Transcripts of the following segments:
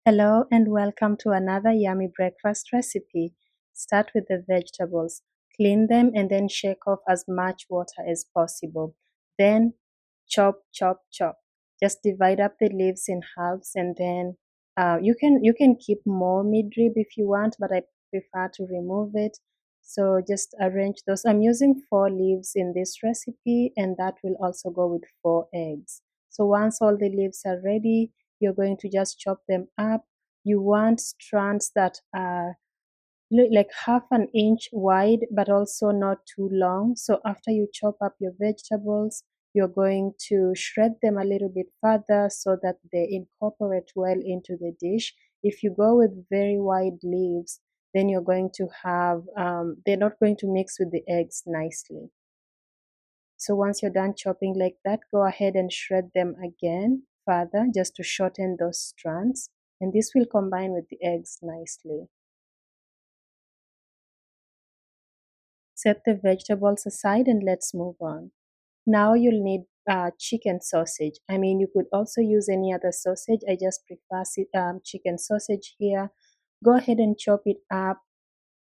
Hello and welcome to another yummy breakfast recipe. Start with the vegetables, clean them and then shake off as much water as possible. Then chop, chop, chop. Just divide up the leaves in halves and then you can keep more midrib if you want, but I prefer to remove it. So just arrange those. I'm using 4 leaves in this recipe and that will also go with 4 eggs. So once all the leaves are ready, you're going to just chop them up. You want strands that are like half an inch wide but also not too long. So after you chop up your vegetables, you're going to shred them a little bit further so that they incorporate well into the dish. If you go with very wide leaves, then you're going to have they're not going to mix with the eggs nicely. So once you're done chopping like that, go ahead and shred them again further just to shorten those strands, and this will combine with the eggs nicely. Set the vegetables aside and let's move on. Now you'll need chicken sausage. I mean, you could also use any other sausage. I just prefer chicken sausage here. Go ahead and chop it up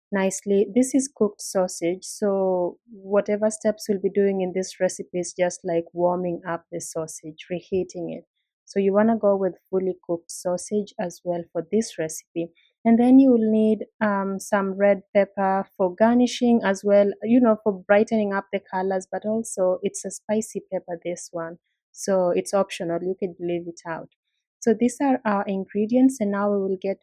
nicely. This is cooked sausage, so whatever steps we'll be doing in this recipe is just like warming up the sausage, reheating it. So you want to go with fully cooked sausage as well for this recipe. And then you will need some red pepper for garnishing as well, for brightening up the colors, but also it's a spicy pepper, this one. So it's optional, you can leave it out. So these are our ingredients, and now we will get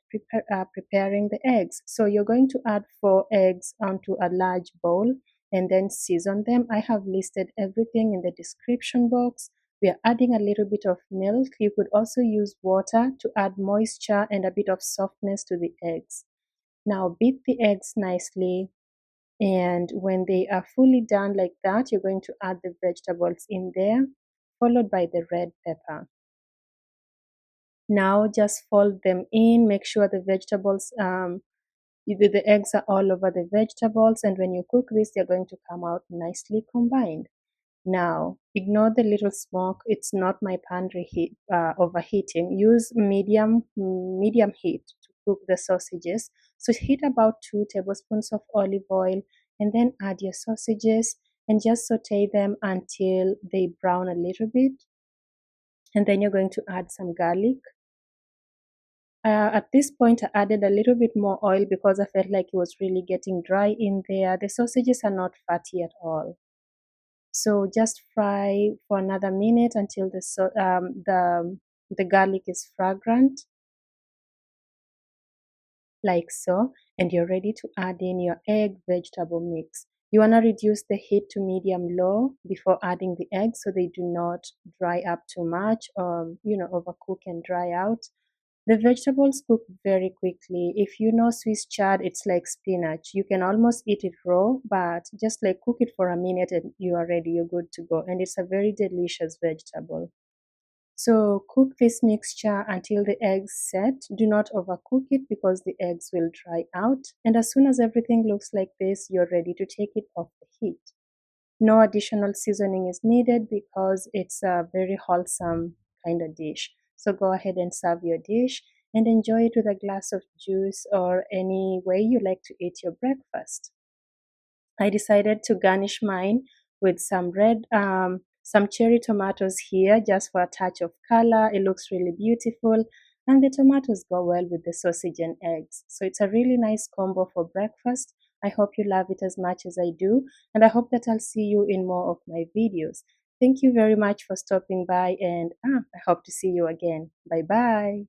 preparing the eggs. So you're going to add 4 eggs onto a large bowl and then season them. I have listed everything in the description box. We are adding a little bit of milk. You could also use water to add moisture and a bit of softness to the eggs. Now beat the eggs nicely, and when they are fully done like that, you're going to add the vegetables in there, followed by the red pepper. Now just fold them in, make sure the vegetables, the eggs are all over the vegetables, and when you cook this, they're going to come out nicely combined. Now, ignore the little smoke. It's not my pan overheating. Use medium heat to cook the sausages. So heat about 2 tablespoons of olive oil and then add your sausages and just saute them until they brown a little bit. And then you're going to add some garlic. At this point, I added a little bit more oil because I felt like it was really getting dry in there. The sausages are not fatty at all. So just fry for another minute until the garlic is fragrant, like so, and you're ready to add in your egg vegetable mix. You want to reduce the heat to medium low before adding the eggs so they do not dry up too much or overcook and dry out. The vegetables cook very quickly. If you know Swiss chard, it's like spinach. You can almost eat it raw, but just like cook it for a minute and you are ready, you're good to go. And it's a very delicious vegetable. So cook this mixture until the eggs set. Do not overcook it because the eggs will dry out. And as soon as everything looks like this, you're ready to take it off the heat. No additional seasoning is needed because it's a very wholesome kind of dish. So go ahead and serve your dish and enjoy it with a glass of juice or any way you like to eat your breakfast. I decided to garnish mine with some cherry tomatoes here just for a touch of color. It looks really beautiful, and the tomatoes go well with the sausage and eggs. So it's a really nice combo for breakfast. I hope you love it as much as I do, and I hope that I'll see you in more of my videos. Thank you very much for stopping by, and I hope to see you again. Bye bye.